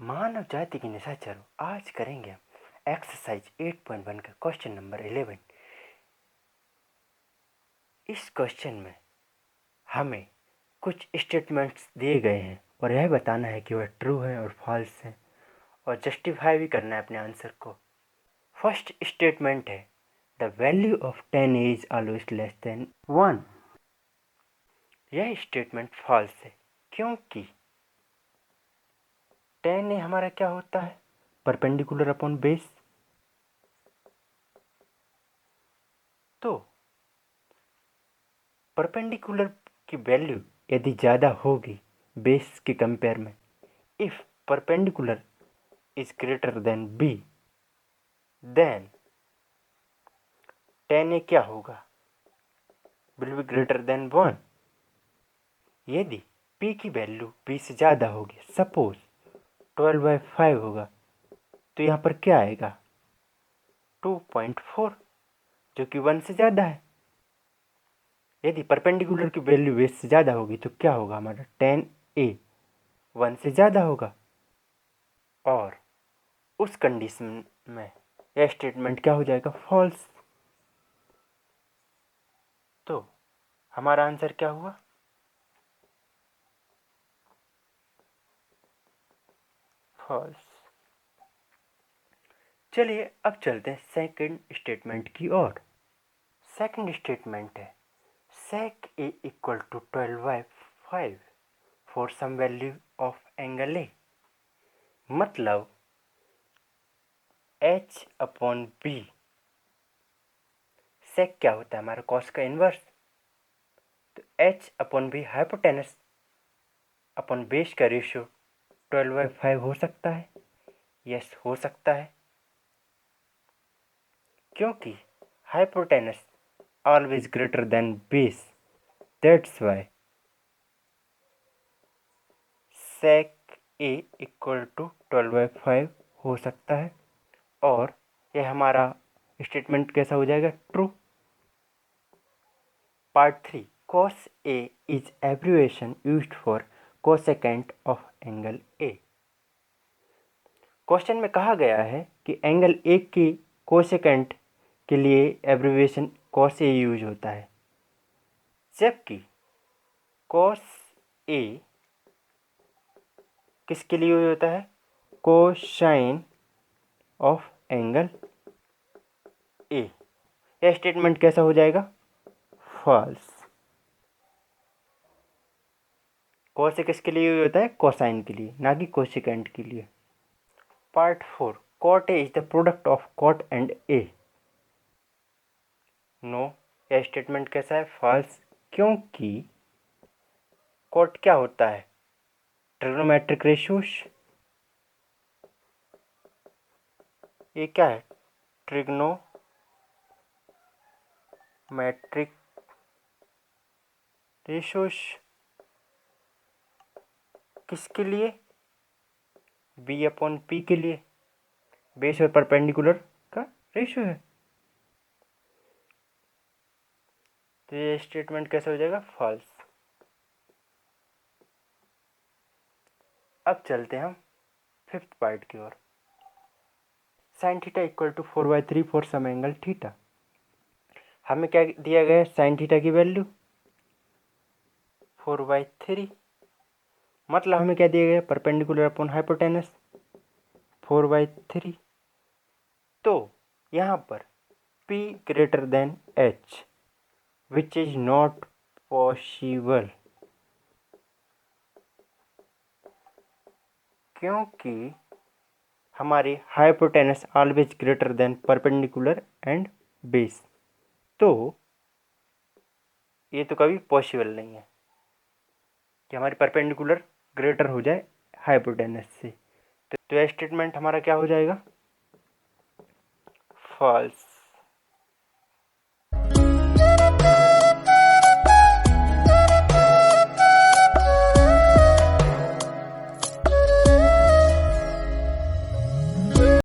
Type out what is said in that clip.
मानव जाति की निशाचरों, आज करेंगे हम एक्सरसाइज 8.1 का क्वेश्चन नंबर 11। इस क्वेश्चन में हमें कुछ स्टेटमेंट्स दिए गए हैं और यह बताना है कि वह ट्रू है और फॉल्स है और जस्टिफाई भी करना है अपने आंसर को। फर्स्ट स्टेटमेंट है the value of 10 is always less than 1। यह स्टेटमेंट फॉल्स है क्योंकि 10 हमारा क्या होता है, परपेंडिकुलर अपॉन बेस। तो परपेंडिकुलर की वैल्यू यदि ज़्यादा होगी बेस के कंपेयर में, if perpendicular is greater than B, then 10 क्या होगा, विल बी ग्रेटर देन 1। यदि p की वैल्यू b से ज़्यादा होगी, सपोज 12/5 होगा, तो यहाँ पर क्या आएगा 2.4, जो कि 1 से ज़्यादा है। यदि परपेंडिकुलर की वैल्यू बेस से ज़्यादा होगी तो क्या होगा, हमारा 10a 1 से ज़्यादा होगा, और उस कंडीशन में यह स्टेटमेंट क्या हो जाएगा, फॉल्स। तो हमारा आंसर क्या हुआ, फॉल्स। चलिए अब चलते हैं सेकंड स्टेटमेंट की ओर। सेकंड स्टेटमेंट है sec a equal to 12/5 for some value of angle A. मतलब h अपॉन b, sec क्या होता है, हमारा cos का इन्वर्स। तो h upon b hypotenuse upon base का रेशियो 12/5 हो सकता है, यस हो सकता है, क्योंकि hypotenuse always greater than base, that's why sec a equal to 12/5 हो सकता है। और यह हमारा स्टेटमेंट कैसा हो जाएगा, true. Part 3, cos a is abbreviation used for cosecant of angle a। Question में कहा गया है कि एंगल ए की कोसेकेंट के लिए एब्रिविएशन cos a यूज होता है, जबकि cos a किसके लिए यूज होता है, कोसाइन ऑफ एंगल ए। यह स्टेटमेंट कैसा हो जाएगा, फॉल्स। cos a किसके लिए यूज होता है, कोसाइन के लिए, ना कि कोसेकेंट के लिए। Part 4, cot a is the product of cot and a। No, यह स्टेटमेंट कैसा है, फॉल्स, क्योंकि cot क्या होता है, ट्रिग्नोमेट्रिक रेशियोज। ये क्या है, ट्रिग्नोमेट्रिक रेशियोज। किसके लिए, बी अपॉन पी के लिए, बेस और परपेंडिकुलर का रेशियो है। तो ये स्टेटमेंट कैसे हो जाएगा, फॉल्स। अब चलते हैं हम फिफ्थ पार्ट की ओर। Sine theta equal to 4/3 for some angle theta. हमें क्या दिया गया है, साइन थीटा की वैल्यू 4/3, मतलब हमें क्या दिया गया, परपेंडिकुलर अपॉन हाइपोटेनस 4/3। तो यहाँ पर P greater than H, which is not possible, क्योंकि हमारी hypotenuse always greater than perpendicular and base. तो ये तो कभी पॉसिबल नहीं है कि हमारी परपेंडिकुलर ग्रेटर हो जाए हाइपोटेनस से। तो यह स्टेटमेंट हमारा क्या हो जाएगा, फॉल्स।